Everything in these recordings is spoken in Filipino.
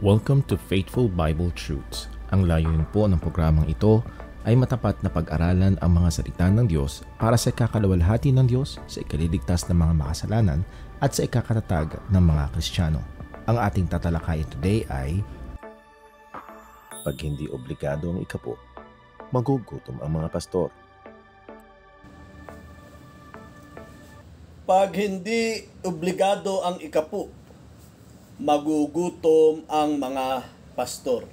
Welcome to Faithful Bible Truths. Ang layunin po ng programang ito ay matapat na pag-aralan ang mga salita ng Diyos para sa ikakalawalhati ng Diyos, sa ikaliligtas ng mga makasalanan at sa ikakatatag ng mga Kristiyano. Ang ating tatalakayin today ay pag hindi obligado ang ikapo, magugutom ang mga pastor. Pag hindi obligado ang ikapu, magugutom ang mga pastor.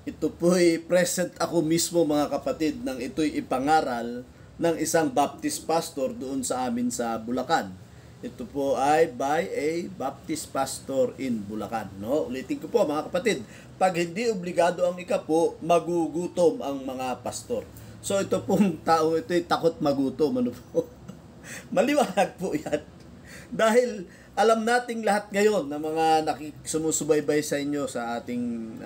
Ito po'y present ako mismo mga kapatid nang ito'y ipangaral ng isang Baptist pastor doon sa amin sa Bulacan. Ito po ay by a Baptist pastor in Bulacan. No? Ulitin ko po mga kapatid, pag hindi obligado ang ikapu, magugutom ang mga pastor. So ito pong tao, ito'y takot magutom. Ano po? Maliwanag po yan. Dahil alam nating lahat ngayon na mga sumusubaybay sa inyo sa ating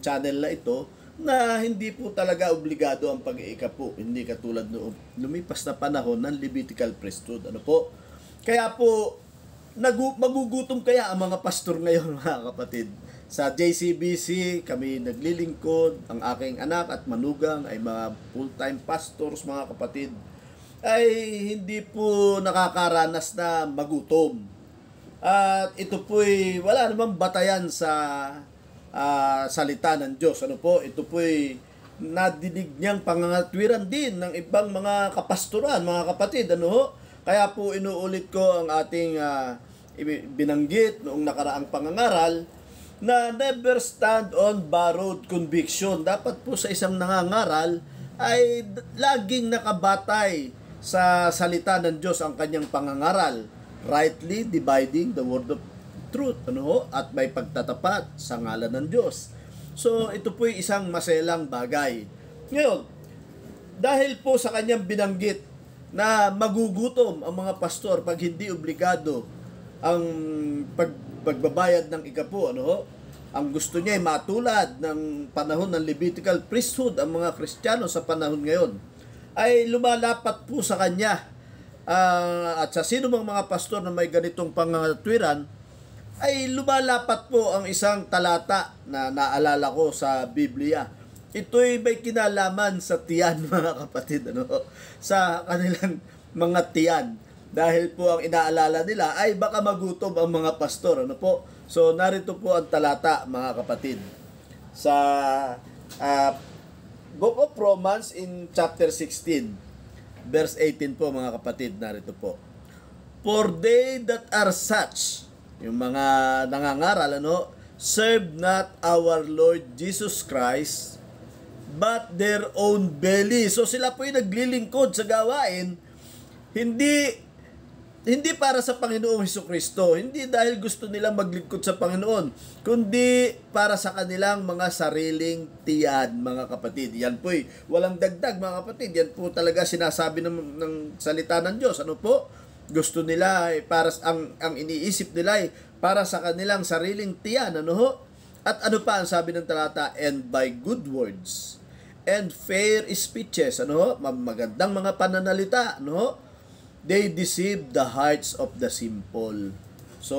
channel na ito na hindi po talaga obligado ang pag-iikapu. Hindi katulad noong lumipas na panahon ng Levitical priesthood. Ano po? Kaya po, magugutom kaya ang mga pastor ngayon mga kapatid. Sa JCBC, kami naglilingkod. Ang aking anak at manugang ay mga full-time pastors mga kapatid. Ay hindi po nakakaranas na magutom. At ito po'y wala namang batayan sa salita ng Diyos. Ano po? Ito po'y nadinig niyang pangangatwiran din ng ibang mga kapastoran, mga kapatid. Ano ho? Kaya po inuulit ko ang ating binanggit noong nakaraang pangangaral na never stand on borrowed conviction. Dapat po sa isang nangangaral ay laging nakabatay sa salita ng Diyos ang kanyang pangangaral, rightly dividing the word of truth, ano ho? At may pagtatapat sa ngalan ng Diyos. So, ito po'y isang maselang bagay. Ngayon, dahil po sa kanyang binanggit na magugutom ang mga pastor pag hindi obligado ang pagbabayad ng ikapu, ano ho? Ang gusto niya ay matulad ng panahon ng Levitical priesthood ang mga Kristiyano sa panahon ngayon, ay lumalapat po sa kanya at sa sino mang mga pastor na may ganitong pangangatwiran, ay lumalapat po ang isang talata na naalala ko sa Biblia. Ito'y may kinalaman sa tiyan mga kapatid, ano? Sa kanilang mga tiyan. Dahil po ang inaalala nila ay baka magutom ang mga pastor, ano po? So narito po ang talata mga kapatid. Sa Book of Romans in chapter 16, verse 18 po mga kapatid, narito po. For they that are such, yung mga nangangaral, ano, serve not our Lord Jesus Christ, but their own belly. So sila po yung naglilingkod sa gawain, hindi para sa Panginoong Hesukristo, hindi dahil gusto nilang maglingkod sa Panginoon, kundi para sa kanilang mga sariling tiyan, mga kapatid. Yan po'y walang dagdag, mga kapatid. Yan po talaga sinasabi ng salita ng Diyos. Ano po? Gusto nila, para ang iniisip nila ay para sa kanilang sariling tiyan. Ano ho? At ano pa ang sabi ng talata? And by good words and fair speeches. Ano ho? Magandang mga pananalita. Ano ho? They deceive the hearts of the simple. So,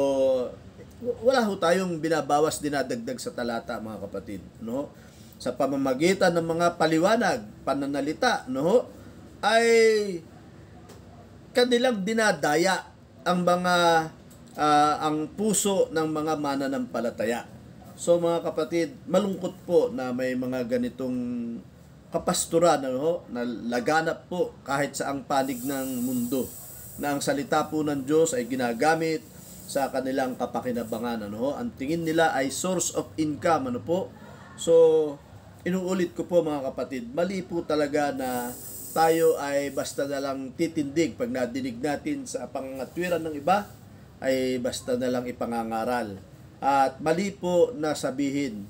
wala ho tayong binabawas, dinadagdag sa talata, mga kapatid. No? Sa pamamagitan ng mga paliwanag, pananalita, no? Ay kanilang dinadaya ang ang puso ng mga mananampalataya. So, mga kapatid, malungkot po na may mga ganitong kapasturan, ano, na laganap po kahit sa ang panig ng mundo, na ang salita po ng Diyos ay ginagamit sa kanilang kapakinabangan, ano, ang tingin nila ay source of income, ano po. So inuulit ko po mga kapatid, mali po talaga na tayo ay basta na lang titindig pag nadinig natin sa pangangatwiran ng iba ay basta na lang ipangangaral, at mali po na sabihin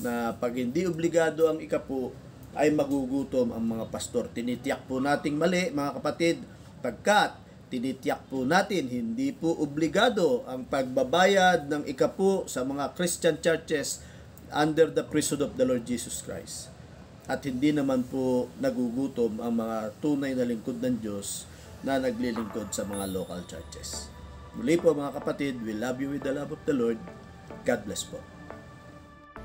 na pag hindi obligado ang ikapu ay magugutom ang mga pastor. Tinitiyak po nating mali mga kapatid, pagkat tinitiyak po natin hindi po obligado ang pagbabayad ng ikapu sa mga Christian churches under the priesthood of the Lord Jesus Christ. At hindi naman po nagugutom ang mga tunay na lingkod ng Diyos na naglilingkod sa mga local churches. Muli po mga kapatid, we love you with the love of the Lord. God bless po.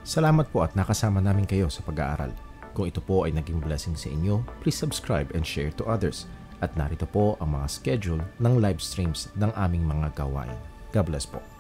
Salamat po at nakasama namin kayo sa pag-aaral. Kung ito po ay naging blessing sa inyo, please subscribe and share to others. At narito po ang mga schedule ng live streams ng aming mga gawain. God bless po.